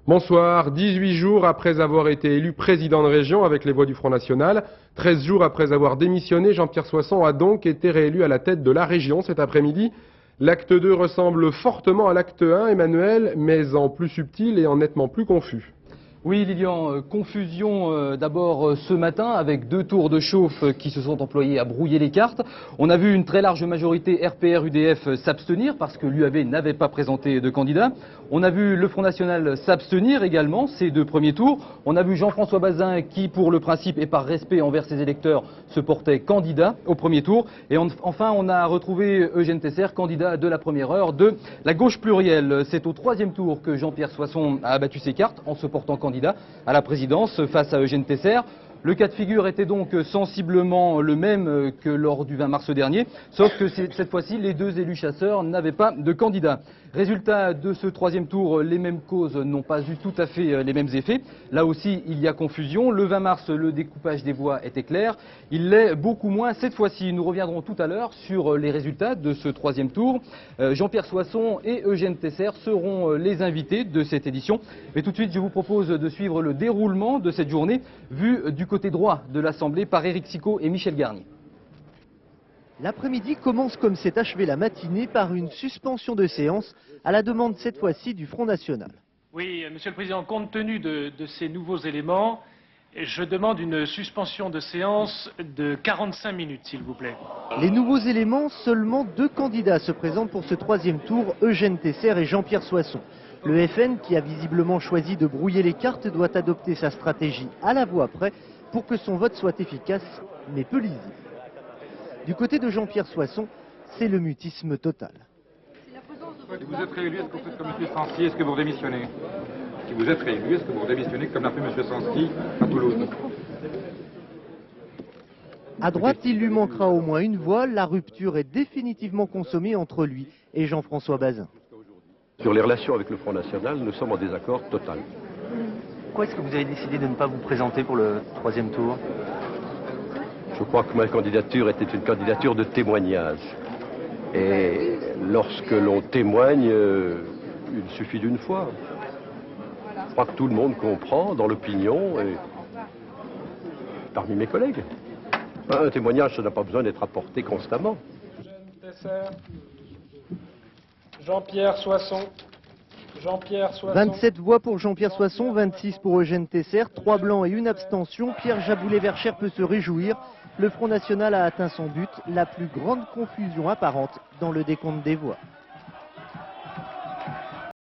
Bonsoir. 18 jours après avoir été élu président de région avec les voix du Front National, 13 jours après avoir démissionné, Jean-Pierre Soisson a donc été réélu à la tête de la région cet après-midi. L'acte 2 ressemble fortement à l'acte 1, Emmanuel, mais en plus subtil et en nettement plus confus. Oui, Lilian, confusion d'abord ce matin avec 2 tours de chauffe qui se sont employés à brouiller les cartes. On a vu une très large majorité RPR-UDF s'abstenir parce que l'UAV n'avait pas présenté de candidat. On a vu le Front National s'abstenir également, ces 2 premiers tours. On a vu Jean-François Bazin qui, pour le principe et par respect envers ses électeurs, se portait candidat au premier tour. Et enfin, on a retrouvé Eugène Tesser, candidat de la première heure de la gauche plurielle. C'est au 3e tour que Jean-Pierre Soisson a abattu ses cartes en se portant candidat à la présidence face à Eugène Tesser. Le cas de figure était donc sensiblement le même que lors du 20 mars dernier, sauf que cette fois-ci, les 2 élus chasseurs n'avaient pas de candidat. Résultat de ce 3e tour, les mêmes causes n'ont pas eu tout à fait les mêmes effets. Là aussi, il y a confusion. Le 20 mars, le découpage des voix était clair. Il l'est beaucoup moins cette fois-ci. Nous reviendrons tout à l'heure sur les résultats de ce 3e tour. Jean-Pierre Soisson et Eugène Tesser seront les invités de cette édition. Mais tout de suite, je vous propose de suivre le déroulement de cette journée vu du côté droit de l'Assemblée par Éric Cicot et Michel Garnier. L'après-midi commence comme s'est achevée la matinée par une suspension de séance à la demande cette fois-ci du Front National. Oui, Monsieur le Président, compte tenu de ces nouveaux éléments, je demande une suspension de séance de 45 minutes, s'il vous plaît. Les nouveaux éléments, seulement 2 candidats se présentent pour ce 3e tour, Eugène Tesser et Jean-Pierre Soisson. Le FN, qui a visiblement choisi de brouiller les cartes, doit adopter sa stratégie à la voix près pour que son vote soit efficace, mais peu lisible. Du côté de Jean-Pierre Soisson, c'est le mutisme total. Si vous êtes réélu, est-ce que vous faites comme M. Sancy, est-ce que vous démissionnez? Si vous êtes réélu, est-ce que vous démissionnez comme l'a fait M. Sancy à Toulouse? À droite, il lui manquera au moins une voix. La rupture est définitivement consommée entre lui et Jean-François Bazin. Sur les relations avec le Front National, nous sommes en désaccord total. Pourquoi est-ce que vous avez décidé de ne pas vous présenter pour le 3e tour? Je crois que ma candidature était une candidature de témoignage. Et lorsque l'on témoigne, il suffit d'une fois. Je crois que tout le monde comprend dans l'opinion et parmi mes collègues. Un témoignage, ça n'a pas besoin d'être apporté constamment. Jean-Pierre Soisson. 27 voix pour Jean-Pierre Soisson, 26 pour Eugène Tesser, 3 blancs et 1 abstention. Pierre Jaboulet-Verschère peut se réjouir. Le Front National a atteint son but, la plus grande confusion apparente dans le décompte des voix.